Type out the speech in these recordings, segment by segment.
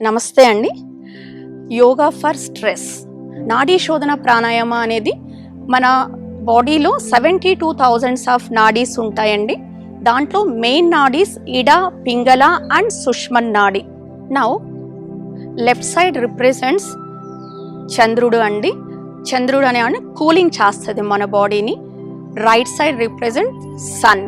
నమస్తే అండి. Yoga for stress నాడీ శోధన ప్రాణాయామ అనేది మన బాడీలో 72,000 ఆఫ్ నాడీస్ ఉంటాయండి. దాంట్లో మెయిన్ నాడీస్ ఇడ, పింగళ అండ్ సుష్మన్ నాడి. నౌ లెఫ్ట్ సైడ్ రిప్రజెంట్స్ చంద్రుడు అండి. చంద్రుడు అనే కూలింగ్ చేస్తుంది మన బాడీని. Right side represent sun.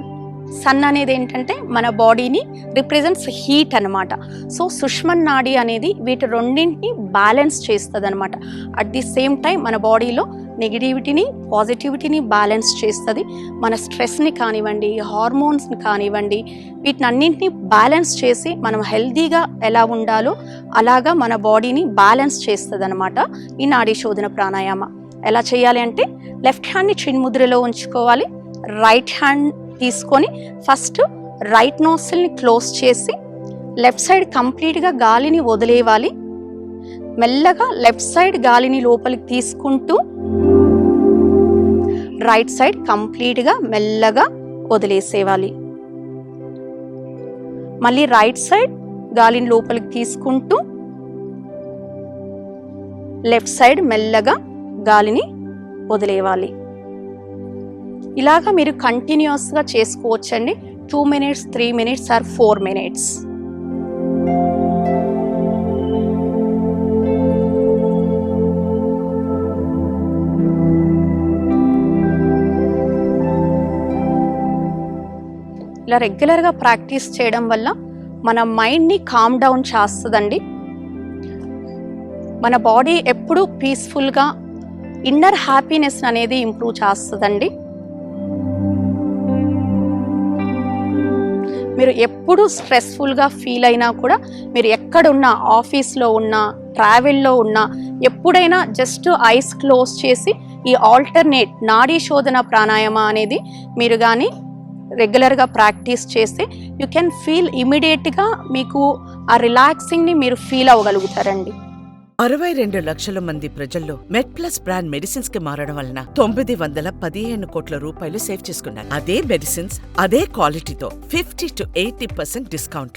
Sun అనేది ఏంటంటే మన బాడీని రిప్రజెంట్స్ హీట్ అనమాట. సో సుష్మన్ నాడి అనేది వీటి రెండింటిని బ్యాలెన్స్ చేస్తుంది అనమాట. అట్ ది సేమ్ టైం మన బాడీలో నెగిటివిటీని పాజిటివిటీని బ్యాలెన్స్ చేస్తుంది. మన స్ట్రెస్ని కానివ్వండి, హార్మోన్స్ని కానివ్వండి, వీటిని అన్నింటినీ బ్యాలెన్స్ చేసి మనం హెల్తీగా ఎలా ఉండాలో అలాగా మన బాడీని బ్యాలెన్స్ చేస్తుంది అనమాట ఈ నాడీ శోధన ప్రాణాయామ. ఎలా చేయాలి అంటే లెఫ్ట్ హ్యాండ్ని చిన్ముద్రలో ఉంచుకోవాలి. రైట్ హ్యాండ్ తీసుకొని ఫస్ట్ రైట్ నోస్ట్రిల్ని క్లోజ్ చేసి లెఫ్ట్ సైడ్ కంప్లీట్గా గాలిని వదిలేవాలి. మెల్లగా లెఫ్ట్ సైడ్ గాలిని లోపలికి తీసుకుంటూ రైట్ సైడ్ కంప్లీట్గా మెల్లగా వదిలేసేవాలి. మళ్ళీ రైట్ సైడ్ గాలిని లోపలికి తీసుకుంటూ లెఫ్ట్ సైడ్ మెల్లగా గాలిని వదిలేవాలి. ఇలాగా మీరు కంటిన్యూస్గా చేసుకోవచ్చండి. 2 minutes, 3 minutes ఆర్ 4 minutes. ఇలా రెగ్యులర్గా ప్రాక్టీస్ చేయడం వల్ల మన మైండ్ని కామ్ డౌన్ చేస్తుందండి. మన బాడీ ఎప్పుడు పీస్ఫుల్గా ఇన్నర్ హ్యాపీనెస్ అనేది ఇంప్రూవ్ చేస్తుందండి. మీరు ఎప్పుడు స్ట్రెస్ఫుల్గా ఫీల్ అయినా కూడా మీరు ఎక్కడున్నా, ఆఫీస్లో ఉన్నా, ట్రావెల్లో ఉన్నా, ఎప్పుడైనా జస్ట్ ఐస్ క్లోజ్ చేసి ఈ ఆల్టర్నేట్ నాడీ శోధన ప్రాణాయామ అనేది మీరు కానీ రెగ్యులర్గా ప్రాక్టీస్ చేస్తే యూ కెన్ ఫీల్ ఇమీడియట్గా మీకు ఆ రిలాక్సింగ్ని మీరు ఫీల్ అవ్వగలుగుతారండి. 62 లక్షల మంది ప్రజల్లో మెడ్ప్లస్ బ్రాండ్ మెడిసిన్స్ కి మారడం వలన 915 కోట్ల రూపాయలు సేవ్ చేసుకున్నారు. అదే మెడిసిన్స్ అదే క్వాలిటీతో 50 to 80% డిస్కౌంట్లు.